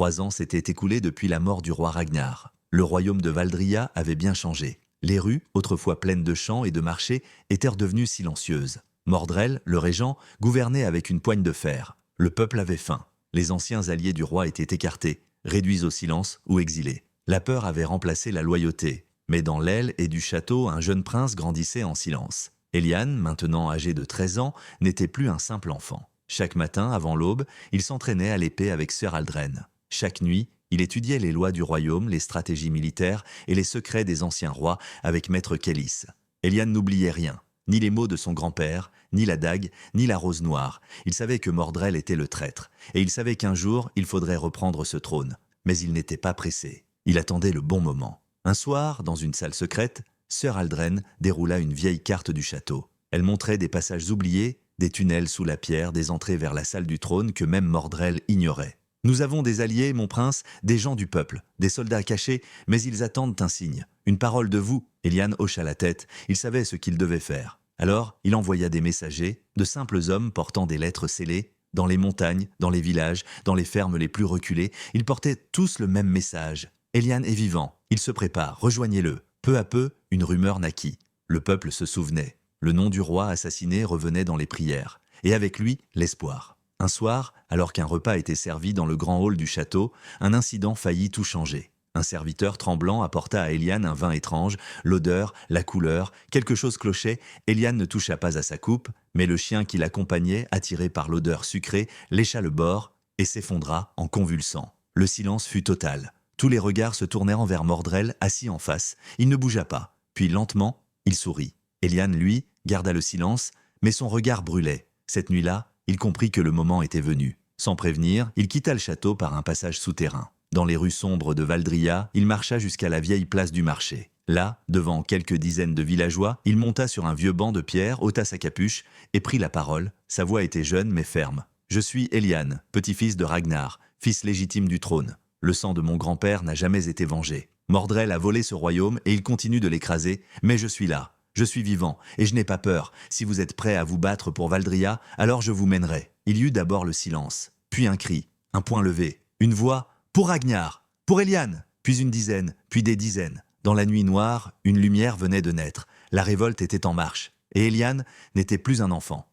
3 ans s'étaient écoulés depuis la mort du roi Ragnar. Le royaume de Valdria avait bien changé. Les rues, autrefois pleines de champs et de marchés, étaient redevenues silencieuses. Mordrel, le régent, gouvernait avec une poigne de fer. Le peuple avait faim. Les anciens alliés du roi étaient écartés, réduits au silence ou exilés. La peur avait remplacé la loyauté. Mais dans l'aile et du château, un jeune prince grandissait en silence. Eliane, maintenant âgé de 13 ans, n'était plus un simple enfant. Chaque matin, avant l'aube, il s'entraînait à l'épée avec Sir Aldren. Chaque nuit, il étudiait les lois du royaume, les stratégies militaires et les secrets des anciens rois avec maître Kellis. Eliane n'oubliait rien, ni les mots de son grand-père, ni la dague, ni la rose noire. Il savait que Mordrel était le traître, et il savait qu'un jour, il faudrait reprendre ce trône. Mais il n'était pas pressé. Il attendait le bon moment. Un soir, dans une salle secrète, Sir Aldren déroula une vieille carte du château. Elle montrait des passages oubliés, des tunnels sous la pierre, des entrées vers la salle du trône que même Mordrel ignorait. « Nous avons des alliés, mon prince, des gens du peuple, des soldats cachés, mais ils attendent un signe. Une parole de vous. » Eliane hocha la tête, il savait ce qu'il devait faire. Alors, il envoya des messagers, de simples hommes portant des lettres scellées. Dans les montagnes, dans les villages, dans les fermes les plus reculées, ils portaient tous le même message. « Eliane est vivant, il se prépare, rejoignez-le. » Peu à peu, une rumeur naquit. Le peuple se souvenait. Le nom du roi assassiné revenait dans les prières. Et avec lui, l'espoir. Un soir, alors qu'un repas était servi dans le grand hall du château, un incident faillit tout changer. Un serviteur tremblant apporta à Eliane un vin étrange, l'odeur, la couleur, quelque chose clochait. Eliane ne toucha pas à sa coupe, mais le chien qui l'accompagnait, attiré par l'odeur sucrée, lécha le bord et s'effondra en convulsant. Le silence fut total. Tous les regards se tournèrent vers Mordrel, assis en face. Il ne bougea pas. Puis lentement, il sourit. Eliane, lui, garda le silence, mais son regard brûlait. Cette nuit-là, il comprit que le moment était venu. Sans prévenir, il quitta le château par un passage souterrain. Dans les rues sombres de Valdria, il marcha jusqu'à la vieille place du marché. Là, devant quelques dizaines de villageois, il monta sur un vieux banc de pierre, ôta sa capuche et prit la parole. Sa voix était jeune mais ferme. « Je suis Eliane, petit-fils de Ragnar, fils légitime du trône. Le sang de mon grand-père n'a jamais été vengé. Mordrel a volé ce royaume et il continue de l'écraser, mais je suis là. Je suis vivant et je n'ai pas peur. Si vous êtes prêts à vous battre pour Valdria, alors je vous mènerai. » Il y eut d'abord le silence, puis un cri, un poing levé, une voix « Pour Ragnar, pour Eliane !» Puis une dizaine, puis des dizaines. Dans la nuit noire, une lumière venait de naître. La révolte était en marche. Et Eliane n'était plus un enfant.